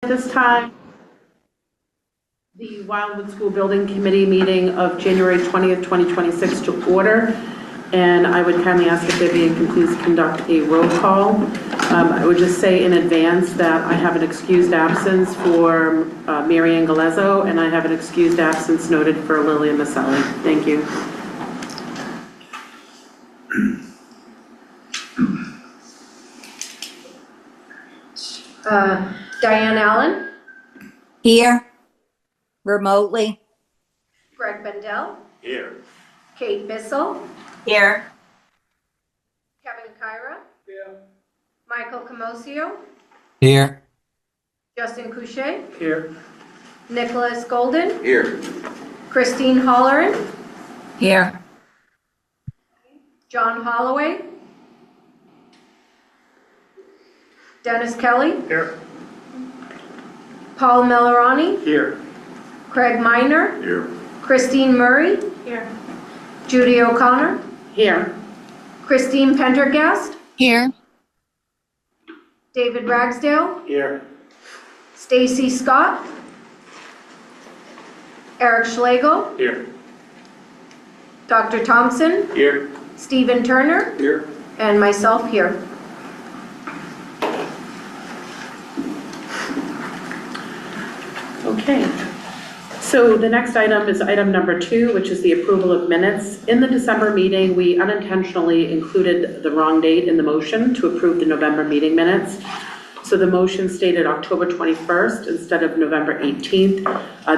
At this time, the Wildwood School Building Committee meeting of January 20th, 2026 to order. And I would kindly ask if Vivian can please conduct a roll call. I would just say in advance that I have an excused absence for Mary Ann Galezzo, and I have an excused absence noted for Lillian Maselli. Thank you. Diane Allen, Here, remotely. Greg Bendel, Here. Kate Bissell, Here. Kevin Kyra, Here. Michael Camosio, Here. Justin Couchet, Here. Nicholas Golden, Here. Christine Holleran, Here. John Holloway, Dennis Kelly, Here. Paul Melorani, Here. Craig Miner, Here. Christine Murray, Judy O'Connor, Here. Christine Pendergast, Here. David Ragsdale, Here. Stacy Scott, Eric Schlegel, Here. Dr. Thompson, Here. Stephen Turner, Here. and myself here. Okay. So the next item is item number 2, which is the approval of minutes. In the December meeting, we unintentionally included the wrong date in the motion to approve the November meeting minutes. So the motion stated October 21st instead of November 18th.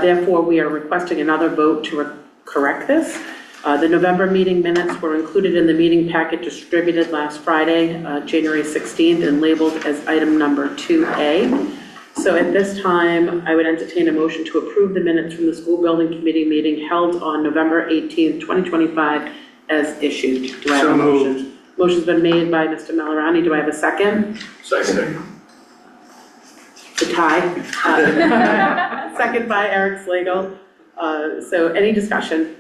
Therefore, we are requesting another vote to correct this. The November meeting minutes were included in the meeting packet distributed last Friday, January 16th, and labeled as item number 2A. So at this time, I would entertain a motion to approve the minutes from the school building committee meeting held on November 18th, 2025 as issued. Do I have a motion? Motion's been made by Mr. Melorani. Do I have a second? Second. The tie. Second by Eric Schlegel. So any discussion?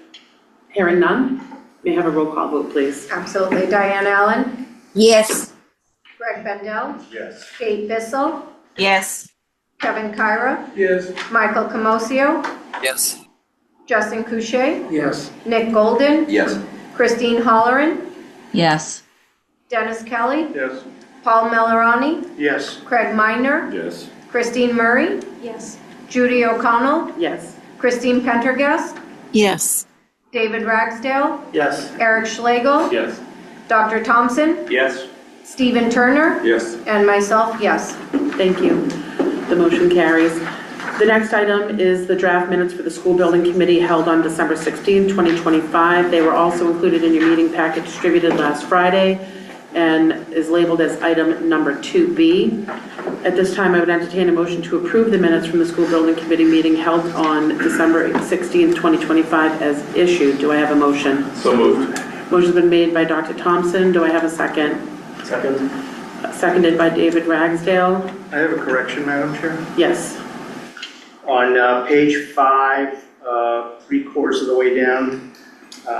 Hearing none, may I have a roll call vote, please? Absolutely. Diane Allen, Yes. Greg Bendel, Yes. Kate Bissell, Yes. Kevin Kyra, Yes. Michael Camosio, Yes. Justin Couchet, Yes. Nick Golden, Yes. Christine Holleran, Yes. Dennis Kelly, Yes. Paul Melorani, Yes. Craig Miner, Yes. Christine Murray, Judy O'Connell, Yes. Christine Pendergast, Yes. David Ragsdale, Yes. Eric Schlegel, Yes. Dr. Thompson, Yes. Stephen Turner, Yes. and myself, yes. Thank you. The motion carries. The next item is the draft minutes for the school building committee held on December 16, 2025. They were also included in your meeting packet distributed last Friday and is labeled as item number 2B. At this time, I would entertain a motion to approve the minutes from the school building committee meeting held on December 16, 2025 as issued. Do I have a motion? So moved. Motion's been made by Dr. Thompson. Do I have a second? Second. Seconded by David Ragsdale. I have a correction, Madam Chair. Yes. On page 5, 3/4 of the way down,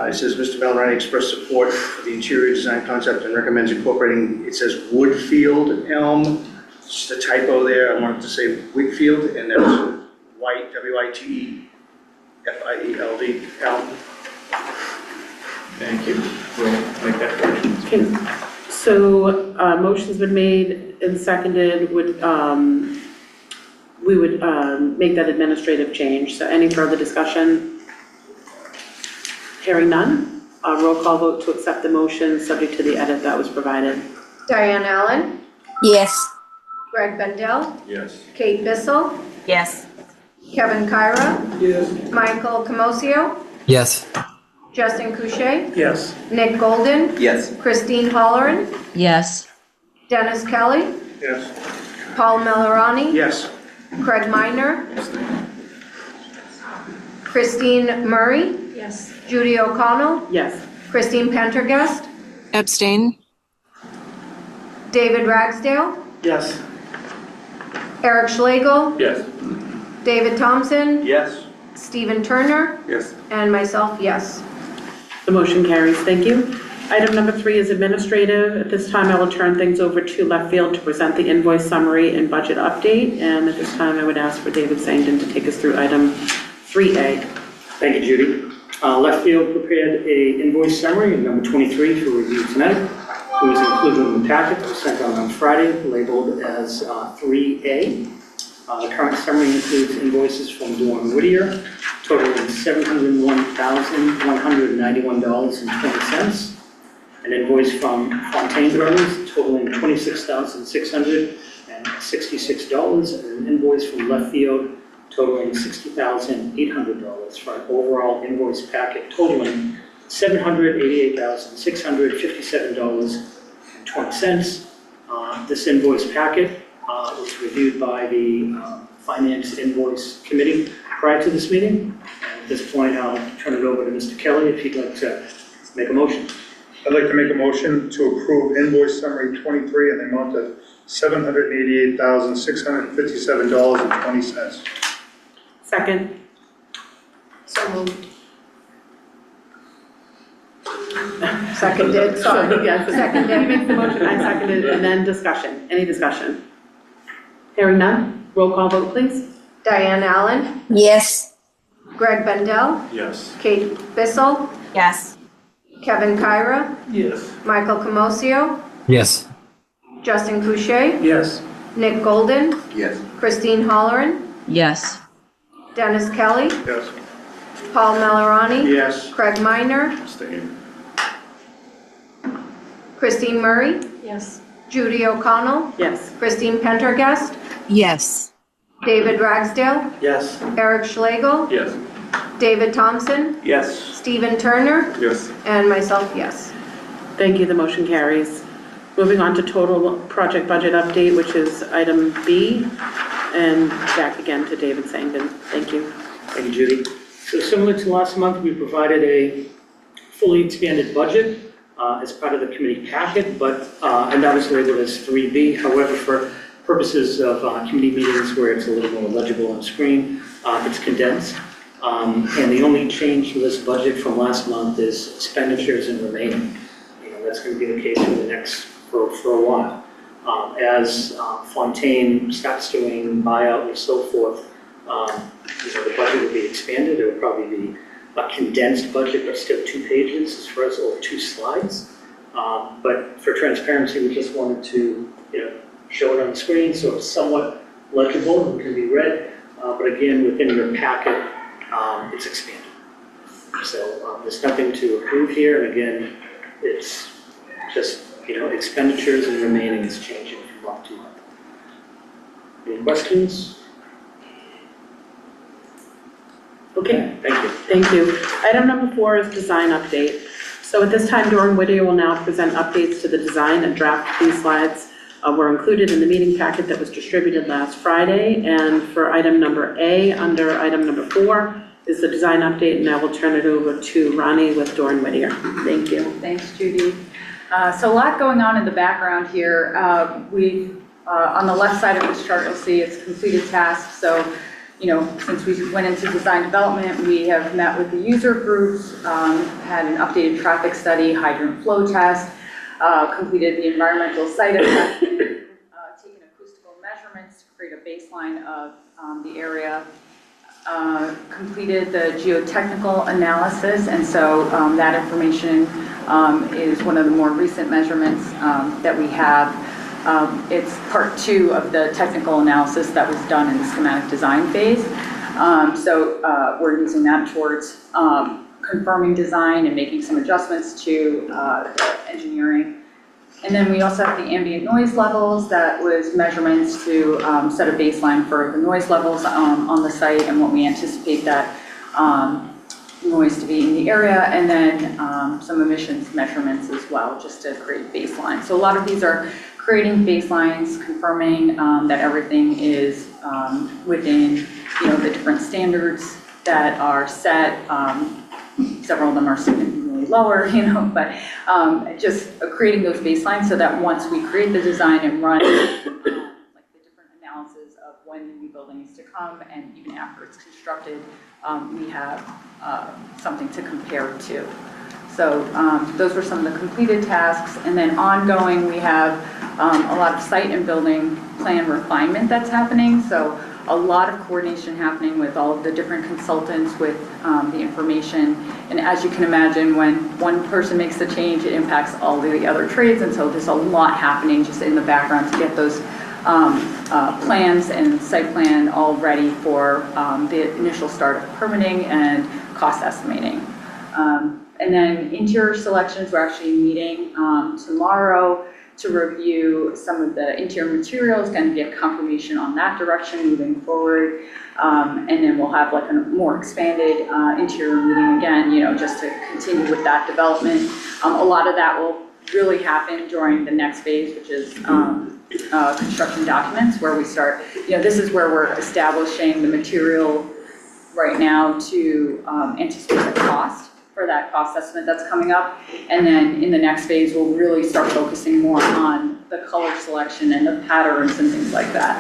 it says Mr. Melorani expressed support for the interior design concept and recommends incorporating, it says Woodfield elm. It's just a typo there. I wanted to say Whitfield, and that's white, WITEFIELD, elm. Thank you. We'll make that correction. Okay. So, motion's been made and seconded. We would make that administrative change. So any further discussion? Hearing none, a roll call vote to accept the motion subject to the edit that was provided. Diane Allen, Yes. Greg Bendel, Yes. Kate Bissell, Yes. Kevin Kyra, Yes. Michael Camosio, Yes. Justin Couchet, Yes. Nick Golden, Yes. Christine Holleran, Yes. Dennis Kelly, Yes. Paul Melorani, Yes. Craig Miner, Christine Murray, Judy O'Connell, Yes. Christine Pendergast, Abstain. David Ragsdale, Yes. Eric Schlegel, Yes. David Thompson, Yes. Stephen Turner, Yes. and myself, yes. The motion carries. Thank you. Item number 3 is administrative. At this time, I will turn things over to left field to present the invoice summary and budget update. And at this time, I would ask for David Sangden to take us through item 3A. Thank you, Judy. Left field prepared a invoice summary, number 23, for review tonight. It was included in the packet that was sent out on Friday, labeled as 3A. The current summary includes invoices from Dawn Whittier, totaling $701,191.20. An invoice from Fontaine Brothers, totaling $26,666, and an invoice from Left Field, totaling $60,800, for an overall invoice packet totaling $788,657.20. This invoice packet was reviewed by the Finance Invoice Committee prior to this meeting. And at this point, I'll turn it over to Mr. Kelly if he'd like to make a motion. I'd like to make a motion to approve invoice summary 23 in the amount of $788,657.20. Second. So moved. Seconded, sorry. Yes. He Seconded. makes the motion, I seconded, and then discussion. Any discussion? Hearing none. Roll call vote, please. Diane Allen, Yes. Greg Bendel, Yes. Kate Bissell, Yes. Kevin Kyra, Yes. Michael Comosio, Yes. Justin Couche, Yes. Nick Golden, Yes. Christine Holleran, Yes. Dennis Kelly, Yes. Paul Malorani, Yes. Craig Minor, Abstain. Christine Murray, Yes. Judy O'Connell, Yes. Christine Pendergast, Yes. David Ragsdale, Yes. Eric Schlegel, Yes. David Thompson, Yes. Stephen Turner, Yes. and myself, yes. Thank you, the motion carries. Moving on to total project budget update, which is item B, and back again to David Sangden. Thank you. Thank you, Judy. So similar to last month, we provided a fully expanded budget as part of the committee packet, but and that was labeled as 3B. However, for purposes of committee meetings where it's a little more legible on screen, it's condensed. And the only change to this budget from last month is expenditures and remaining. That's going to be the case for a while. As Fontaine starts doing buyout and so forth, the budget will be expanded. It will probably be a condensed budget, but still 2 pages as far as, or 2 slides. But for transparency, we just wanted to, show it on the screen so it's somewhat legible and can be read. But again, within your packet, it's expanded. So there's nothing to approve here. And again, it's just, expenditures and remaining is changing from month to month. Any questions? Okay, thank you. Thank you. Item number 4 is design update. So at this time, Dawn Whittier will now present updates to the design and draft. These slides were included in the meeting packet that was distributed last Friday. And for item number A, under item number 4, is the design update, and I will turn it over to Ronnie with Dawn Whittier. Thank you. Thanks, Judy. So a lot going on in the background here. On the left side of this chart, you'll see it's completed tasks. So, since we went into design development, we have met with the user groups, had an updated traffic study, hydrant flow test, completed the environmental site assessment, taken acoustical measurements to create a baseline of the area, completed the geotechnical analysis, and so that information is one of the more recent measurements that we have. It's part 2 of the technical analysis that was done in the schematic design phase. So we're using that towards confirming design and making some adjustments to the engineering. And then we also have the ambient noise levels. That was measurements to set a baseline for the noise levels on the site and what we anticipate that noise to be in the area, and then some emissions measurements as well, just to create baseline. So a lot of these are creating baselines, confirming that everything is within, the different standards that are set. Several of them are significantly lower, but just creating those baselines so that once we create the design and run like the different analysis of when the new building is to come and even after it's constructed, we have something to compare to. So those were some of the completed tasks. And then ongoing, we have a lot of site and building plan refinement that's happening. So a lot of coordination happening with all of the different consultants with the information. And as you can imagine, when one person makes the change, it impacts all the other trades. And so there's a lot happening just in the background to get those plans and site plan all ready for the initial start of permitting and cost estimating. And then interior selections, we're actually meeting tomorrow to review some of the interior materials, kind of get confirmation on that direction moving forward. And then we'll have like a more expanded interior meeting again, just to continue with that development. A lot of that will really happen during the next phase, which is construction documents, where we start, this is where we're establishing the material right now to anticipate the cost for that cost estimate that's coming up. And then in the next phase, we'll really start focusing more on the color selection and the patterns and things like that.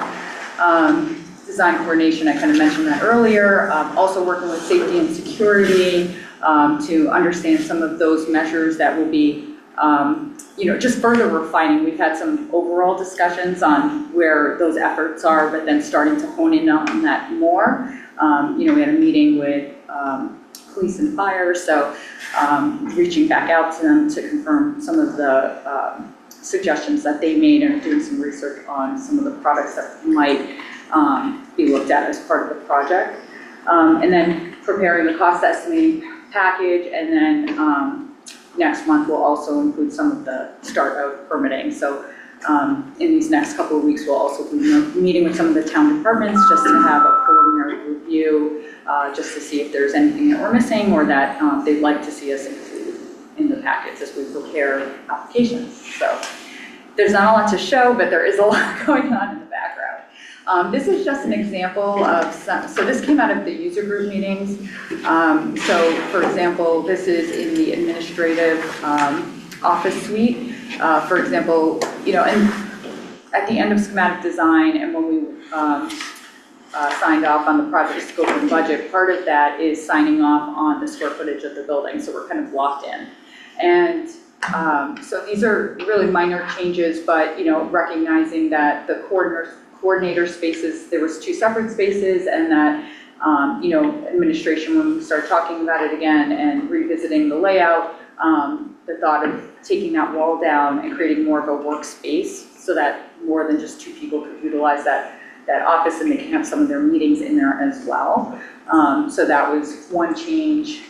Design coordination, I kind of mentioned that earlier. Also working with safety and security to understand some of those measures that will be, just further refining. We've had some overall discussions on where those efforts are, but then starting to hone in on that more. We had a meeting with police and fire, so reaching back out to them to confirm some of the suggestions that they made and doing some research on some of the products that might be looked at as part of the project. And then preparing the cost estimating package, and then next month we'll also include some of the start of permitting. So in these next couple of weeks, we'll also be meeting with some of the town departments just to have a preliminary review, just to see if there's anything that we're missing or that they'd like to see us include in the packets as we prepare applications. So there's not a lot to show, but there is a lot going on in the background. This is just an example of so this came out of the user group meetings. So for example, this is in the administrative office suite. For example, and at the end of schematic design and when we signed off on the project scope and budget, part of that is signing off on the square footage of the building, so we're kind of locked in. And so these are really minor changes, but recognizing that the coordinator spaces, there was 2 separate spaces, and that administration, when we start talking about it again and revisiting the layout, the thought of taking that wall down and creating more of a workspace so that more than just 2 people could utilize that office, and they can have some of their meetings in there as well. So that was one change.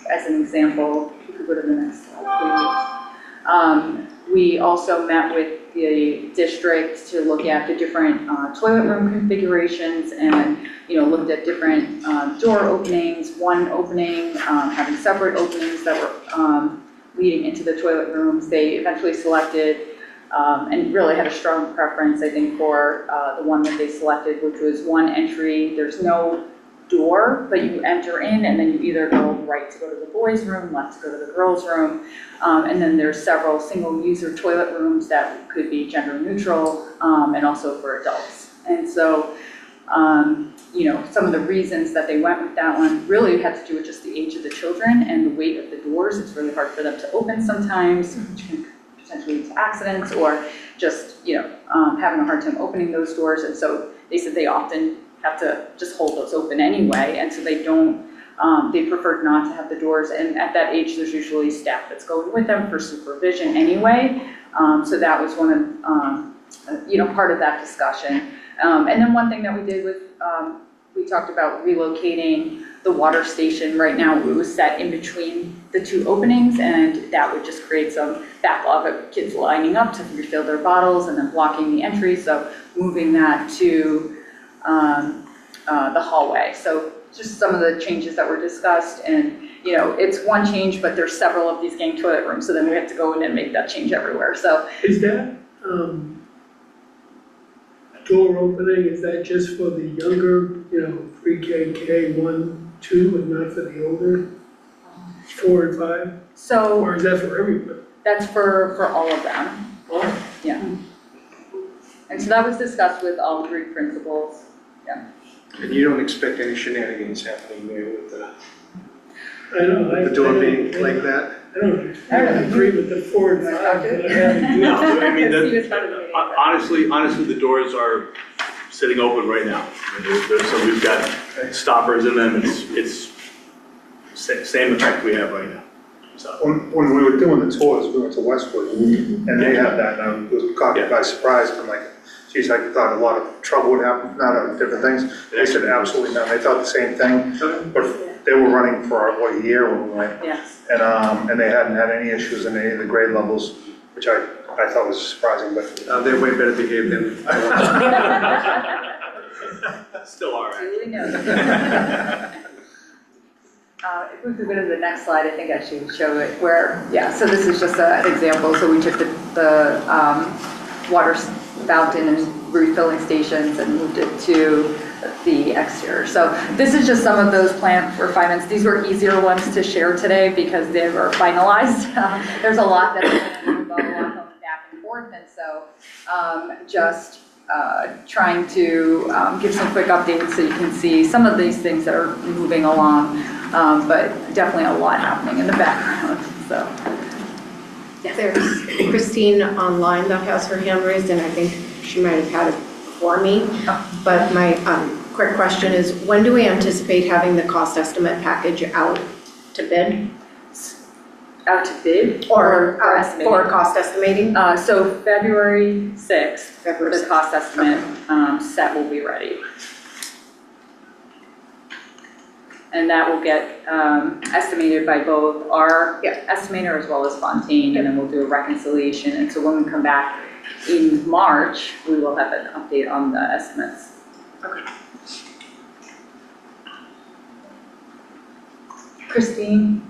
As an example, you could go to the next slide, please. We also met with the district to look at the different toilet room configurations and looked at different door openings, one opening, having separate openings that were leading into the toilet rooms. They eventually selected and really had a strong preference, I think, for the one that they selected, which was one entry. There's no door, but you enter in and then you either go right to go to the boys' room, left to go to the girls' room. And then there's several single-user toilet rooms that could be gender neutral and also for adults. And so, some of the reasons that they went with that one really had to do with just the age of the children and the weight of the doors. It's really hard for them to open sometimes, which can potentially lead to accidents or just, having a hard time opening those doors. And so they said they often have to just hold those open anyway. And so they don't, they preferred not to have the doors. And at that age, there's usually staff that's going with them for supervision anyway. So that was one of, part of that discussion. And then one thing that we did was, we talked about relocating the water station. Right now, it was set in between the 2 openings, and that would just create some backlog of kids lining up to refill their bottles and then blocking the entry. So moving that to the hallway. So just some of the changes that were discussed, and it's one change, but there's several of these gang toilet rooms. So then we have to go in and make that change everywhere. So is that door opening, is that just for the younger, pre-K, K1, 2, and not for the older, 4 and 5? So Or is that for everybody? that's for all of them. Oh. Yeah. And so that was discussed with all 3 principals. Yeah. And you don't expect any shenanigans happening there with the I know, the door being like that. I don't agree with the 4 and 5, but I have to do No, I mean, He was part of the meeting. honestly, the doors are sitting open right now. I mean, so we've got stoppers in them, it's same effect we have right now, so. When we were doing the tours, we went to Westwood, and they had that, and I was caught by surprise, I'm like, geez, I thought a lot of trouble would happen, not on different things. They said absolutely none, they thought the same thing, but they were running for, what, a year when we went. Yes. And they hadn't had any issues in any of the grade levels, which I thought was surprising, but They're way better behaved than I was. Still all right. Duly noted. If we could go to the next slide, I think I should show it where, yeah, so this is just an example. So we took the water fountain and refilling stations and moved it to the exterior. So this is just some of those plant refinements. These were easier ones to share today because they were finalized. There's a lot that involve a lot of back and forth, and so just trying to give some quick updates so you can see some of these things that are moving along, but definitely a lot happening in the background. So There's Christine online that has her hand raised, and I think she might have had it before me. But my quick question is, when do we anticipate having the cost estimate package out to bid? out to bid Or estimating. for cost estimating? So February 6th, February the 6th. cost estimate set will be ready. And that will get estimated by both our estimator as well as Fontaine, and then we'll do a reconciliation. And so when we come back in March, we will have an update on the estimates. Okay. Christine?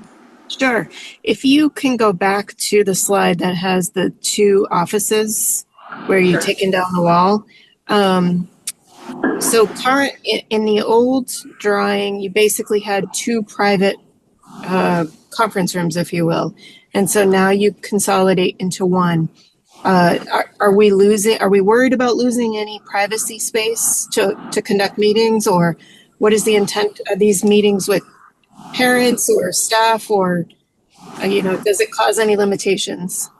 Sure. If you can go back to the slide that has the two offices where you're taking down the wall. So current in the old drawing, you basically had two private conference rooms, if you will. And so now you consolidate into one. Are we worried about losing any privacy space to conduct meetings, or what is the intent of these meetings with parents or staff, or, does it cause any limitations?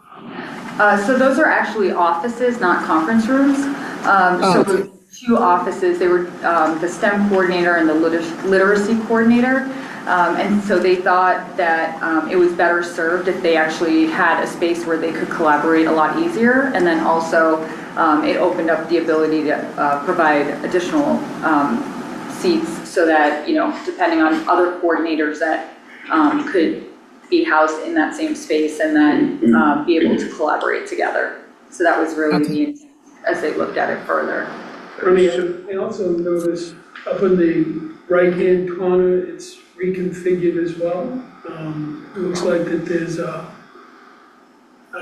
So those are actually offices, not conference rooms. So two offices, they were the STEM coordinator and the literacy coordinator. And so they thought that it was better served if they actually had a space where they could collaborate a lot easier. And then also it opened up the ability to provide additional seats so that, depending on other coordinators that could be housed in that same space and then be able to collaborate together. So that was really the intent as they looked at it further. I also noticed up in the right-hand corner, it's reconfigured as well. It looks like that there's an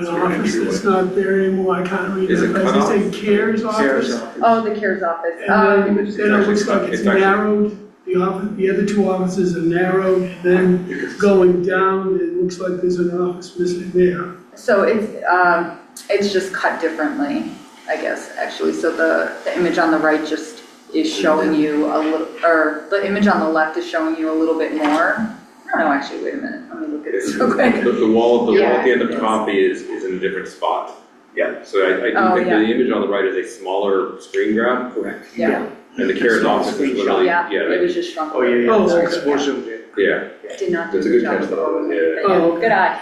office that's not there anymore. I can't read it. As they say, CARES office. Oh, the CARES office. And then it looks like it's narrowed. The other two offices are narrowed. Then going down, it looks like there's an office missing there. So it's just cut differently, I guess, actually. So the image on the right just is showing you a little, or the image on the left is showing you a little bit more. I don't know, actually, wait a minute. Let me look at this real quick. The wall at the end of copy is in a different spot. Yeah. So I do think the image on the right is a smaller screen grab. Correct. Yeah. And the CARES office is literally, It was just shrunk. Oh, yeah, Oh, it's okay. more zoomed in. Yeah. Did not do That's a the good job catch, of though. Yeah. Oh, Good eye.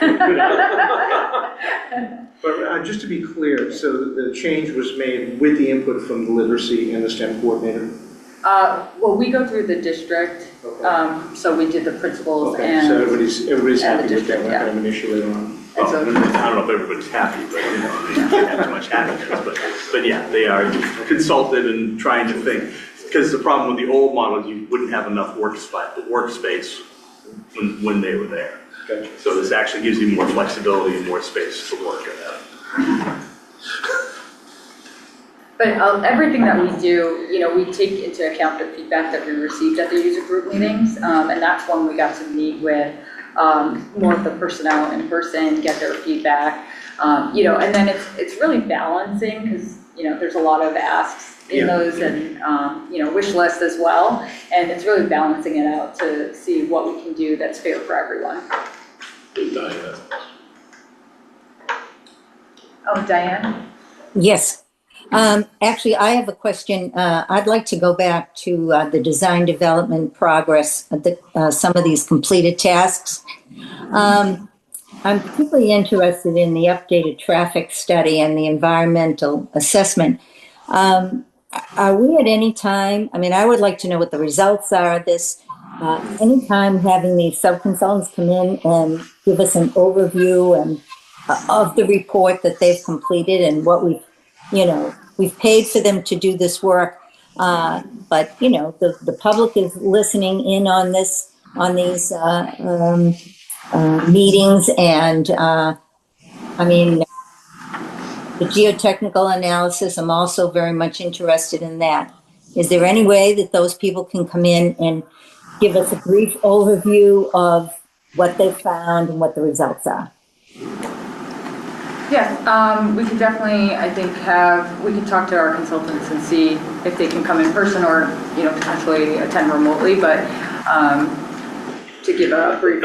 But just to be clear, so the change was made with the input from the literacy and the STEM coordinator? Well, we go through the district, so we did the principals Okay, and. so everybody's and the happy with that, district, not gonna have an issue later on. It's I okay. don't know if everybody's happy, but they can't have too much happiness, but yeah, they are consulted and trying to think. Because the problem with the old model, you wouldn't have enough workspace when they were there. Gotcha. So this actually gives you more flexibility and more space to work at. But everything that we do, we take into account the feedback that we received at the user group meetings, and that's when we got to meet with more of the personnel in person, get their feedback, and then it's really balancing because, there's a lot of asks in those and, wish list as well. And it's really balancing it out to see what we can do that's fair for everyone. Oh, Diane? Yes. Actually, I have a question. I'd like to go back to the design development progress, some of these completed tasks. I'm particularly interested in the updated traffic study and the environmental assessment. Are we at any time, I would like to know what the results are of this, any time having these sub-consultants come in and give us an overview and of the report that they've completed and what we've paid for them to do this work. But, the public is listening in on this, on these meetings. And, the geotechnical analysis, I'm also very much interested in that. Is there any way that those people can come in and give us a brief overview of what they found and what the results are? Yes, we could definitely, I think, we can talk to our consultants and see if they can come in person or, potentially attend remotely, but to give a brief.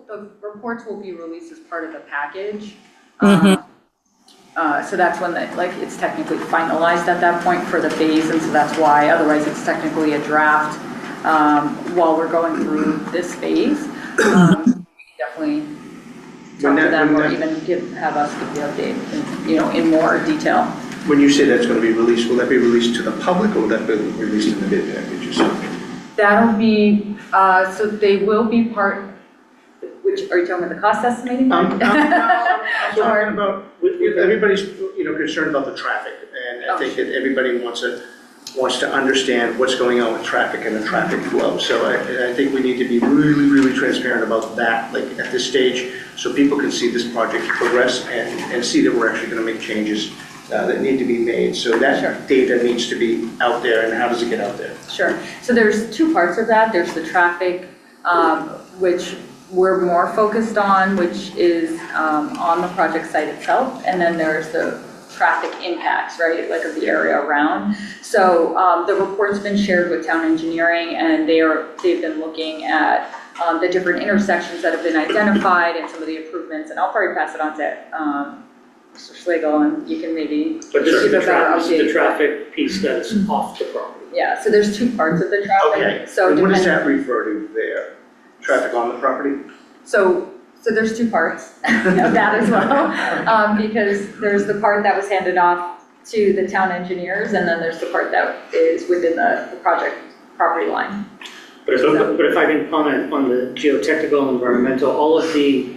The reports will be released as part of the package. So that's when it's technically finalized at that point for the phase, and so that's why, otherwise it's technically a draft while we're going through this phase. Definitely talk to them or even have us give the update, in more detail. When you say that's going to be released, will that be released to the public or will that be released in the bid package or something? That'll be, so they will be part, which, are you talking about the cost estimating? I'm talking about, everybody's, concerned about the traffic, and I think that everybody wants to understand what's going on with traffic and the traffic flow. So I think we need to be really, really transparent about that, at this stage, so people can see this project progress and see that we're actually going to make changes that need to be made. So that data needs to be out there, and how does it get out there? Sure. So there's two parts of that. There's the traffic, which we're more focused on, which is on the project site itself, and then there's the traffic impacts, right, of the area around. So the report's been shared with town engineering, and they've been looking at the different intersections that have been identified and some of the improvements, and I'll probably pass it on to Mr. Schlegel, and you can maybe But this is give a better update. the traffic piece that is off the property. Yeah, so there's two parts of the traffic. Okay, So and what does that refer to there? Traffic on the property? So there's two parts of that as well, because there's the part that was handed off to the town engineers, and then there's the part that is within the project property line. But if I can comment on the geotechnical and environmental, all of the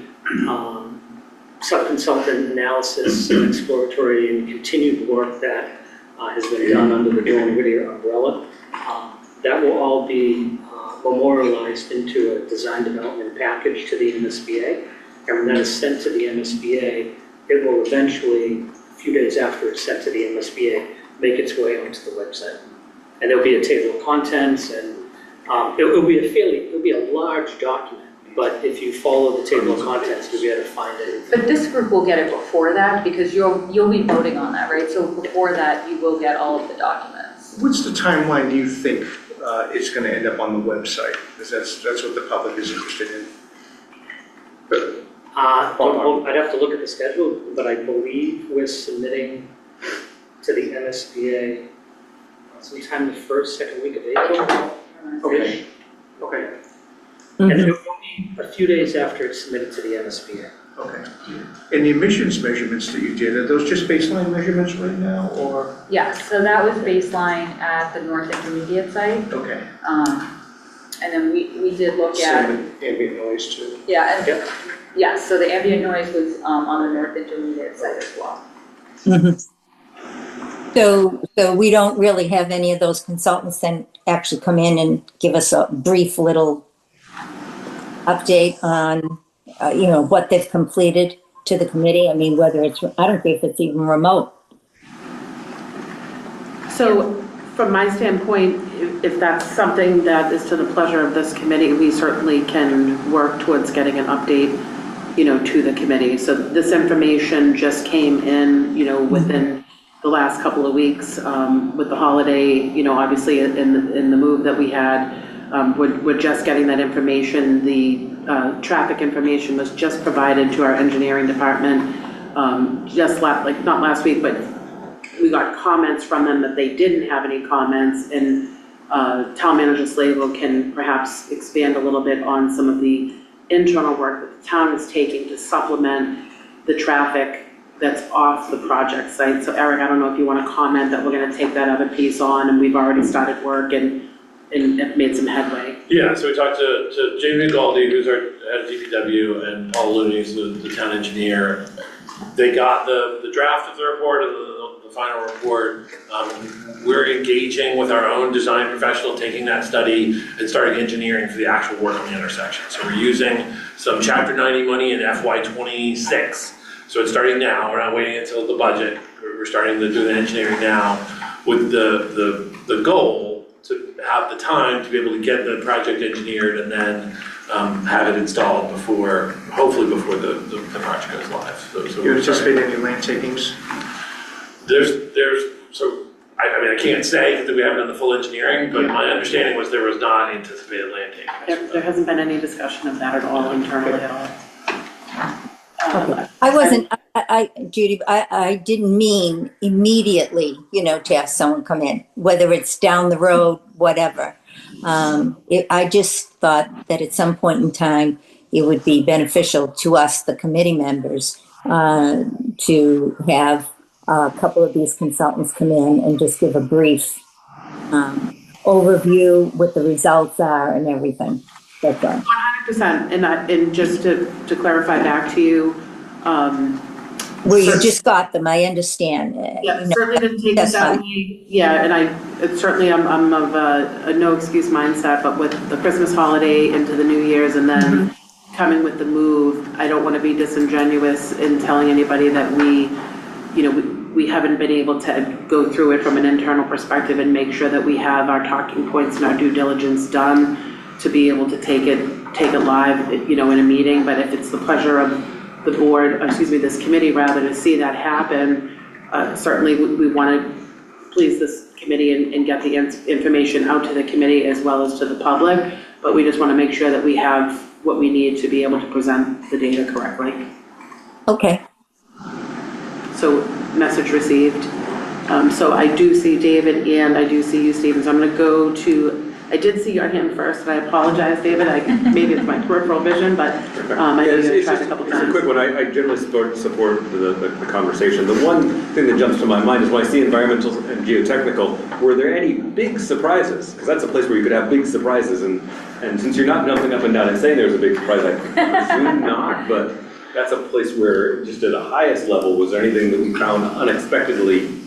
sub-consultant analysis and exploratory and continued work that has been done under the Durham Whittier umbrella, that will all be memorialized into a design development package to the MSBA. And when that is sent to the MSBA, it will eventually, a few days after it's sent to the MSBA, make its way onto the website. And there'll be a table of contents, and it'll be a large document. But if you follow the table of contents, you'll be able to find it. But this group will get it before that, because you'll be voting on that, right? So before that, you will get all of the documents. What's the timeline do you think it's going to end up on the website? Because that's what the public is interested in. I'd have to look at the schedule, but I believe we're submitting to the MSBA sometime the second week of April. Okay. Okay. And it will be a few days after it's submitted to the MSBA. Okay. And the emissions measurements that you did, are those just baseline measurements right now, or? Yeah, so that was baseline at the North Intermediate site. Okay. And then we did look at. Same with ambient noise too. Yeah, and yeah, so the ambient noise was on the North Intermediate site as well. So we don't really have any of those consultants then actually come in and give us a brief little update on, what they've completed to the committee? I mean, whether it's, I don't care if it's even remote. So from my standpoint, if that's something that is to the pleasure of this committee, we certainly can work towards getting an update, to the committee. So this information just came in, within the last couple of weeks with the holiday, you know, obviously in the move that we had, we're just getting that information. The traffic information was just provided to our engineering department not last week, but we got comments from them that they didn't have any comments, and Town Manager Slagle can perhaps expand a little bit on some of the internal work that the town is taking to supplement the traffic that's off the project site. So Eric, I don't know if you want to comment that we're going to take that other piece on, and we've already started work and have made some headway. Yeah, so we talked to Jamie Galdi, who's our head of DPW, and Paul Looney, who's the town engineer. They got the draft of the report and the final report. We're engaging with our own design professional, taking that study and starting engineering for the actual work on the intersection. So we're using some Chapter 90 money in FY26. So it's starting now. We're not waiting until the budget. We're starting to do the engineering now with the goal to have the time to be able to get the project engineered and then have it installed hopefully before the project goes live. So You anticipate any land takings? I can't say because we haven't done the full engineering, but my understanding was there was not anticipated land takings. There hasn't been any discussion of that at all internally at all. Okay. Judy, I didn't mean immediately, you know, to have someone come in, whether it's down the road, whatever. I just thought that at some point in time, it would be beneficial to us, the committee members, to have a couple of these consultants come in and just give a brief overview, what the results are and everything. That's all. 100%, and just to clarify back to you. Well, you just got them, I understand. Yeah, certainly didn't take it that way. Yeah, and I'm of a no excuse mindset, but with the Christmas holiday into the New Year's and then coming with the move, I don't want to be disingenuous in telling anybody that we haven't been able to go through it from an internal perspective and make sure that we have our talking points and our due diligence done to be able to take it live, in a meeting. But if it's the pleasure of the board, this committee rather, to see that happen, certainly we want to please this committee and get the information out to the committee as well as to the public, but we just want to make sure that we have what we need to be able to present the data correctly. Okay. So message received. So I do see David and I do see you, Stephen. So I'm going to go to, I did see your hand first, and I apologize, David. Maybe it's my peripheral vision, but I know you've tried a couple times. It's a quick one. I generally support the conversation. The one thing that jumps to my mind is when I see environmental and geotechnical, were there any big surprises? Because that's a place where you could have big surprises, and since you're not jumping up and down and saying there's a big surprise, I presume not, but that's a place where, just at the highest level, was there anything that we found unexpectedly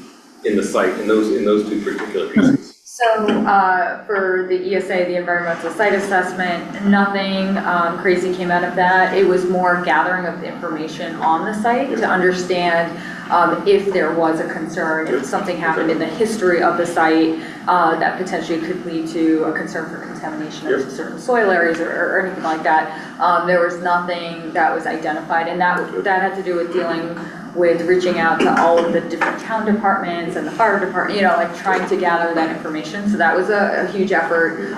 in the site, in those two particular pieces? So for the ESA, the environmental site assessment, nothing crazy came out of that. It was more gathering of information on the site to understand if there was a concern, if something happened in the history of the site that potentially could lead to a concern for contamination of certain soil areas or anything like that. There was nothing that was identified, and that had to do with dealing with reaching out to all of the different town departments and the fire department, trying to gather that information. So that was a huge effort,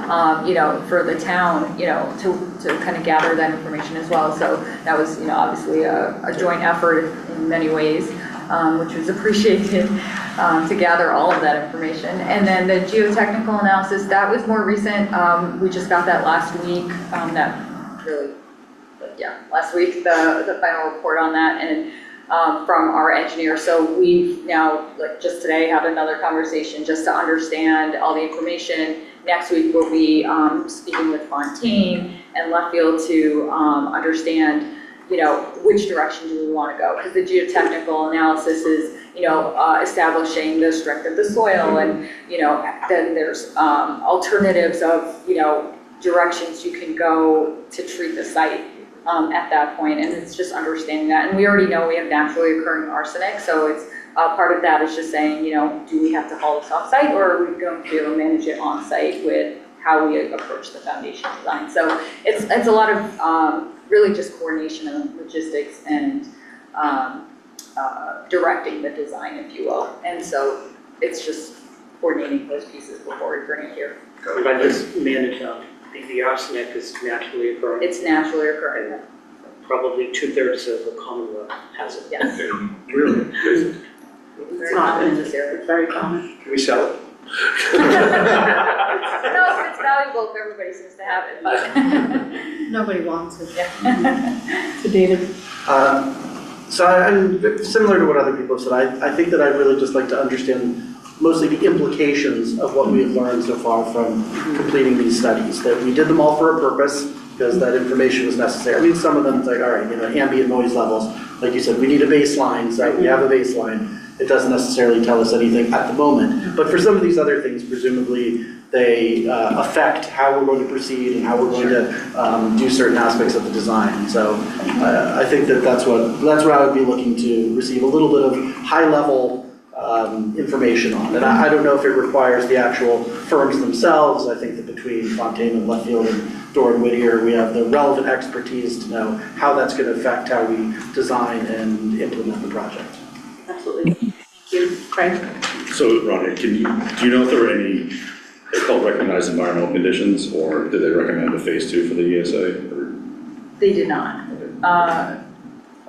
for the town, to kind of gather that information as well. So that was, obviously a joint effort in many ways, which was appreciated, to gather all of that information. And then the geotechnical analysis, that was more recent. We just got that last week, last week, the final report on that. And from our engineer. So we've now, just today, had another conversation just to understand all the information. Next week we'll be speaking with Fontaine and Leftfield to understand, which direction do we want to go? Because the geotechnical analysis is, establishing the strength of the soil, and then there's alternatives of, directions you can go to treat the site. At that point, and it's just understanding that. And we already know we have naturally occurring arsenic, so it's part of that is just saying, do we have to haul this off-site, or are we going to be able to manage it on-site with how we approach the foundation design? So it's a lot of really just coordination and logistics and directing the design, if you will. And so it's just coordinating those pieces before we bring it here. But this managed, the arsenic is naturally occurring. It's naturally occurring, Probably 2/3 of the Commonwealth has it. yes. Really? Very common in this area. It's very common. Can we sell it? I don't know if it's valuable if everybody seems to have it, but. Nobody wants it. Yeah. So David, So I'm similar to what other people have said. I think that I'd really just like to understand mostly the implications of what we have learned so far from completing these studies. That we did them all for a purpose because that information was necessary. I mean, some of them it's like, all right, ambient noise levels. Like you said, we need a baseline, so we have a baseline. It doesn't necessarily tell us anything at the moment. But for some of these other things, presumably they affect how we're going to proceed and how we're going to do certain aspects of the design. So I think that's what I would be looking to receive a little bit of high-level information on. And I don't know if it requires the actual firms themselves. I think that between Fontaine and Leffield and Doran Whittier, we have the relevant expertise to know how that's going to affect how we design and implement the project. absolutely. Thank you. Craig? So, Ronnie, do you know if there were any, they call recognized environmental conditions, or did they recommend a phase 2 for the ESA? Or? They did not.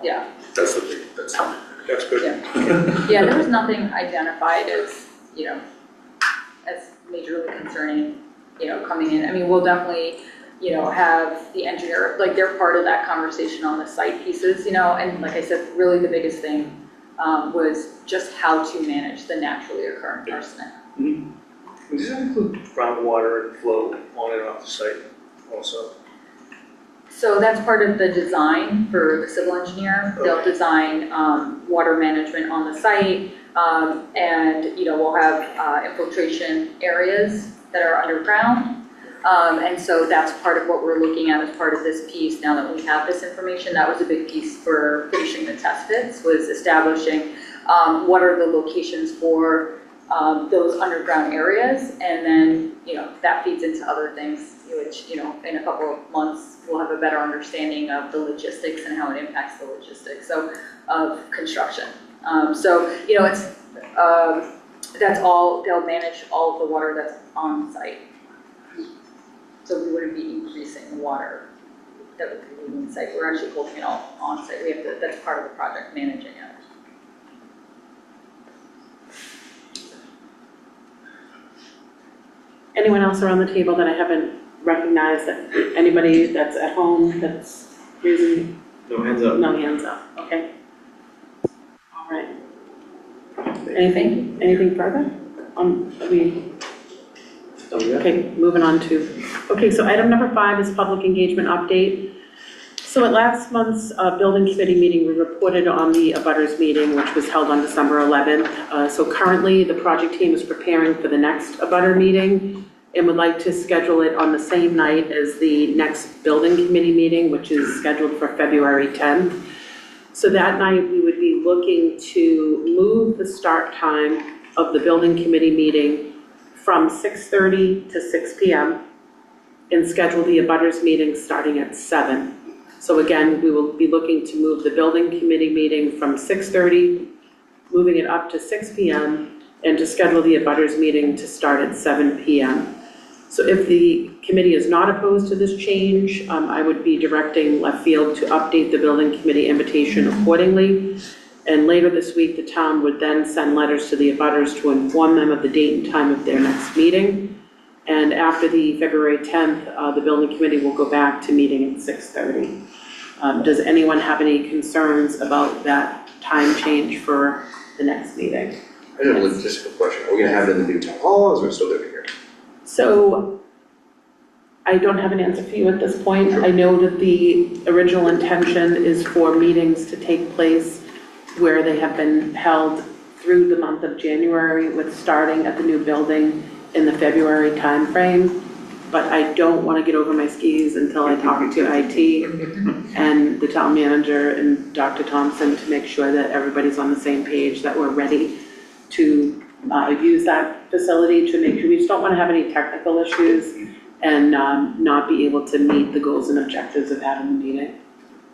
Yeah. That's the big, that's good. Yeah, there was nothing identified as, as majorly concerning, coming in. I mean, we'll definitely, have the engineer, like they're part of that conversation on the site pieces, and like I said, really the biggest thing was just how to manage the naturally occurring arsenic. Mm-hmm. Does that include groundwater and flow on and off the site also? So that's part of the design for the civil engineer. Okay. They'll design water management on the site, and we'll have infiltration areas that are underground. And so that's part of what we're looking at as part of this piece. Now that we have this information, that was a big piece for finishing the test fits, was establishing what are the locations for those underground areas, and then that feeds into other things, which in a couple of months we'll have a better understanding of the logistics and how it impacts the logistics of construction. It's that's all, they'll manage all of the water that's on site. So we wouldn't be increasing the water that would be leaving the site. We're actually holding it all on site. We have to, that's part of the project, managing it. Anyone else around the table that I haven't recognized? That anybody that's at home that's raising? No hands up. No hands up. Okay. All right. Anything further? Okay, moving on to. Okay, so item number 5 is public engagement update. So at last month's building committee meeting, we reported on the abutters meeting, which was held on December 11th. So currently, the project team is preparing for the next abutter meeting and would like to schedule it on the same night as the next building committee meeting, which is scheduled for February 10th. So that night, we would be looking to move the start time of the building committee meeting from 6:30 to 6 p.m. and schedule the abutters meeting starting at 7. So again, we will be looking to move the building committee meeting from 6:30, moving it up to 6 p.m., and to schedule the abutters meeting to start at 7 p.m. So if the committee is not opposed to this change, I would be directing Left Field to update the building committee invitation accordingly. And later this week, the town would then send letters to the abutters to inform them of the date and time of their next meeting. And after the February 10th, the building committee will go back to meeting at 6:30. Does anyone have any concerns about that time change for the next meeting? I have a logistical question. Are we going to have it in the new town hall, or is it still living here? So I don't have an answer for you at this point. I know that the original intention is for meetings to take place where they have been held through the month of January, with starting at the new building in the February timeframe. But I don't want to get over my skis until I talk to IT and the town manager and Dr. Thompson to make sure that everybody's on the same page, that we're ready to use that facility, to make sure we just don't want to have any technical issues and not be able to meet the goals and objectives of having the meeting.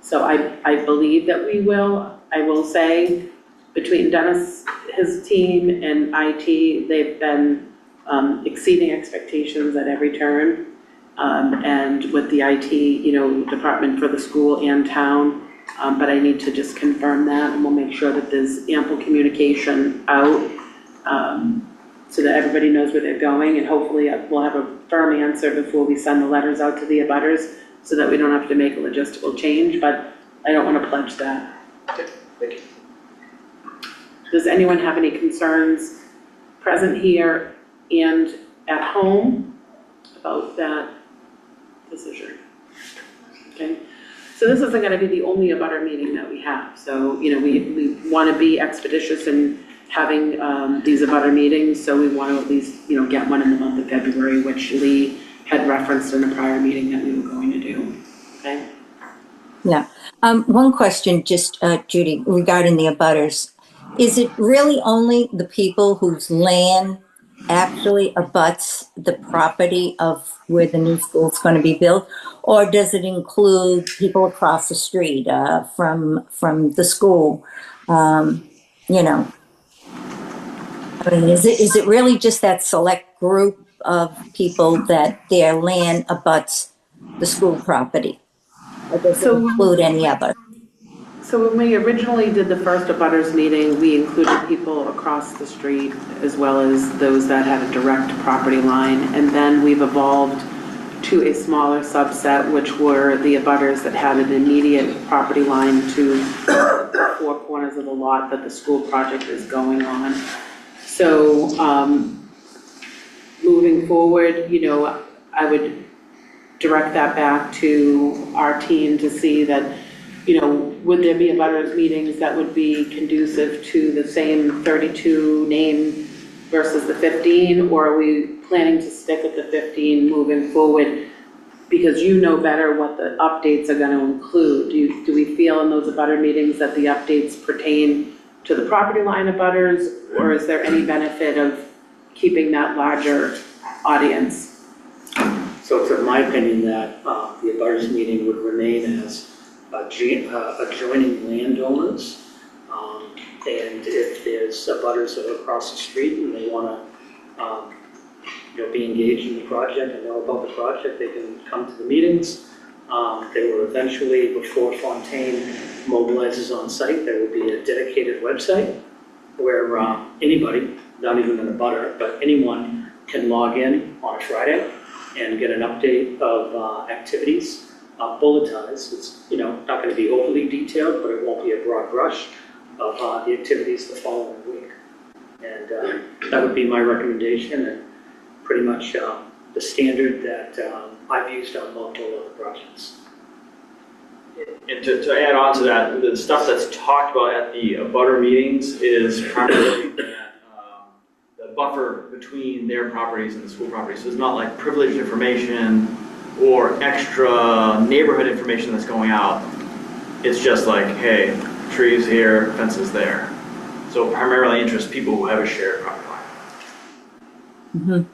So I believe that we will. I will say between Dennis, his team, and IT, they've been exceeding expectations at every turn. And with the IT, department for the school and town, but I need to just confirm that, and we'll make sure that there's ample communication out, so that everybody knows where they're going, and hopefully we'll have a firm answer before we send the letters out to the abutters, so that we don't have to make a logistical change, but I don't want to pledge that. Okay, thank you. Does anyone have any concerns present here and at home about that decision? Okay, so this isn't gonna be the only abutter meeting that we have. So, we wanna be expeditious in having these abutter meetings, so we wanna at least, get one in the month of February, which Lee had referenced in a prior meeting that we were going to do, okay? Yeah. One question, just Judy, regarding the abutters. Is it really only the people whose land actually abuts the property of where the new school is going to be built? Or does it include people across the street from the school? I mean, is it really just that select group of people that their land abuts the school property? Or does it include any other? So when we originally did the first abutters meeting, we included people across the street as well as those that had a direct property line. And then we've evolved to a smaller subset, which were the abutters that had an immediate property line to the four corners of the lot that the school project is going on. So moving forward, I would direct that back to our team to see that, would there be abutters meetings that would be conducive to the same 32 name versus the 15? Or are we planning to stick with the 15 moving forward? Because you know better what the updates are going to include. Do we feel in those abutter meetings that the updates pertain to the property line abutters? Or is there any benefit of keeping that larger audience? So it's in my opinion that the abutters meeting would remain as adjoining landowners. And if there's abutters that are across the street and they want to be engaged in the project and know about the project, they can come to the meetings. They will eventually, before Fontaine mobilizes on site, there will be a dedicated website where anybody, not even an abutter, but anyone can log in on a Friday and get an update of activities, bulletized. It's not going to be overly detailed, but it won't be a broad brush of the activities the following week. And that would be my recommendation, and pretty much the standard that I've used on multiple other projects. And to add on to that, the stuff that's talked about at the abutter meetings is primarily that the buffer between their properties and the school properties. So it's not like privileged information or extra neighborhood information that's going out. It's just like, hey, trees here, fences there. So it primarily interests people who have a shared property line.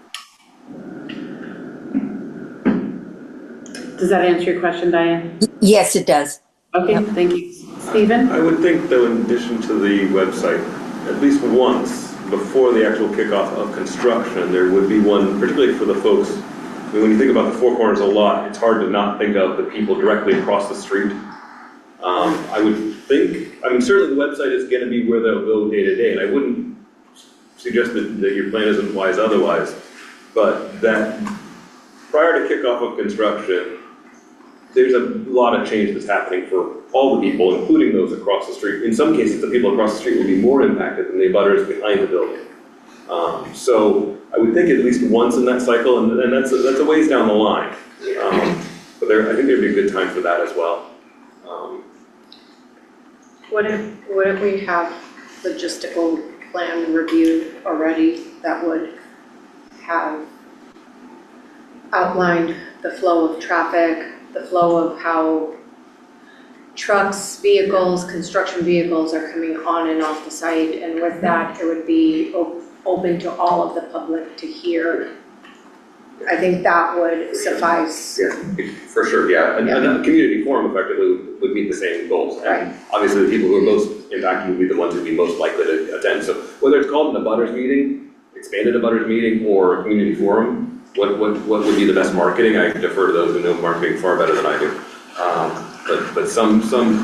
Does that answer your question, Diane? Yes, it does. Okay, thank you. Stephen? I would think, though, in addition to the website, at least once before the actual kickoff of construction, there would be one, particularly for the folks. I mean, when you think about the four corners of a lot, it's hard to not think of the people directly across the street. I would think, certainly the website is going to be where they'll go day to day, and I wouldn't suggest that your plan isn't wise otherwise, but that prior to kickoff of construction, there's a lot of change that's happening for all the people, including those across the street. In some cases, the people across the street will be more impacted than the abutters behind the building. So I would think at least once in that cycle, and that's a ways down the line. But I think there'd be a good time for that as well. What if we have logistical plan reviewed already that would have outlined the flow of traffic, the flow of how trucks, vehicles, construction vehicles are coming on and off the site, and with that, it would be open to all of the public to hear. I think that would suffice. Yeah, for sure, yeah. And a community forum effectively would meet the same goals. And obviously the people who are most impacted would be the ones who'd be most likely to attend. So whether it's called an abutters meeting, expanded abutters meeting, or a community forum, what would be the best marketing? I defer to those who know marketing far better than I do. But some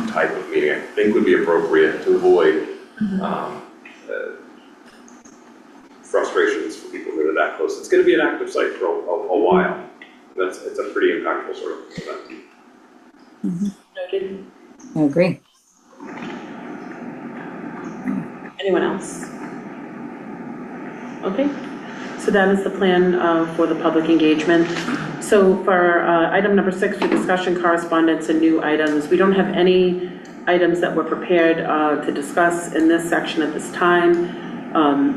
type of meeting I think would be appropriate to avoid frustrations for people who are that close. It's going to be an active site for a while. It's a pretty impactful sort of event. Noted. I agree. Anyone else? Okay, so that is the plan for the public engagement. So for item number 6, for discussion, correspondence, and new items, we don't have any items that we're prepared to discuss in this section at this time.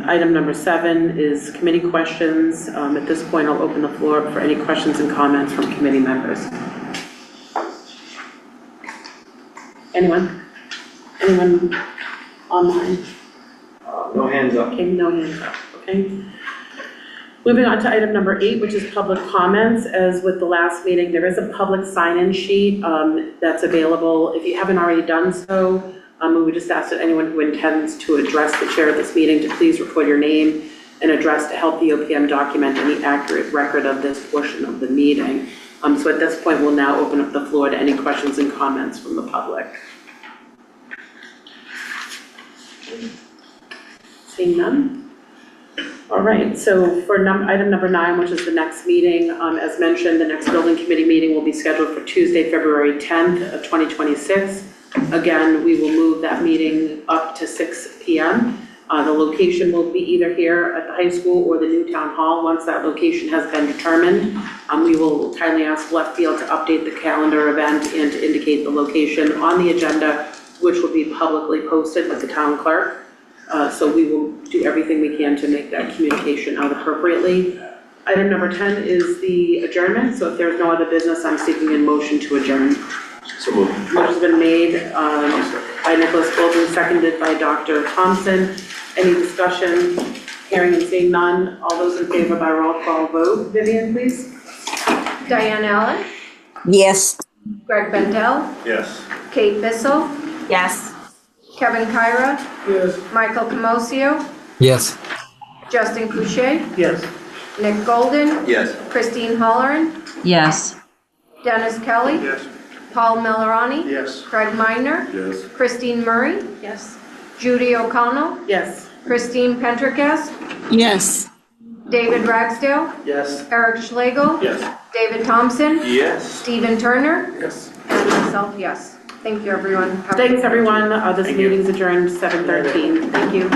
Item number 7 is committee questions. At this point, I'll open the floor for any questions and comments from committee members. Anyone? Anyone online? No hands up. Okay, no hands up, okay. Moving on to item number 8, which is public comments. As with the last meeting, there is a public sign-in sheet that's available. If you haven't already done so, we would just ask that anyone who intends to address the chair of this meeting to please record your name and address to help the OPM document any accurate record of this portion of the meeting. So at this point, we'll now open up the floor to any questions and comments from the public. Seeing none? All right, so for item number 9, which is the next meeting, as mentioned, the next building committee meeting will be scheduled for Tuesday, February 10th of 2026. Again, we will move that meeting up to 6 p.m. The location will be either here at the high school or the new town hall. Once that location has been determined, we will kindly ask Left Field to update the calendar event and to indicate the location on the agenda, which will be publicly posted with the town clerk. So we will do everything we can to make that communication out appropriately. Item number 10 is the adjournment. So if there's no other business, I'm seeking a motion to adjourn. So moved. Motion's been made by Nicholas Golden, seconded by Dr. Thompson. Any discussion? Hearing and seeing none. All those in favor by roll call vote. Vivian, please. Diane Allen, Yes. Greg Bendel, Yes. Kate Bissell, Yes. Kevin Kyra, Yes. Michael Camosio, Yes. Justin Couchet, Yes. Nick Golden, Yes. Christine Holleran, Yes. Dennis Kelly, Yes. Paul Millerani, Yes. Craig Minor, Yes. Christine Murray, Yes. Judy O'Connell, Yes. Christine Pendergast, Yes. David Ragsdale, Yes. Eric Schlegel, Yes. David Thompson, Yes. Stephen Turner, Yes. and myself, yes. Thank you, everyone. Have a Thanks, good- everyone. This meeting's adjourned 7:13. Thank you.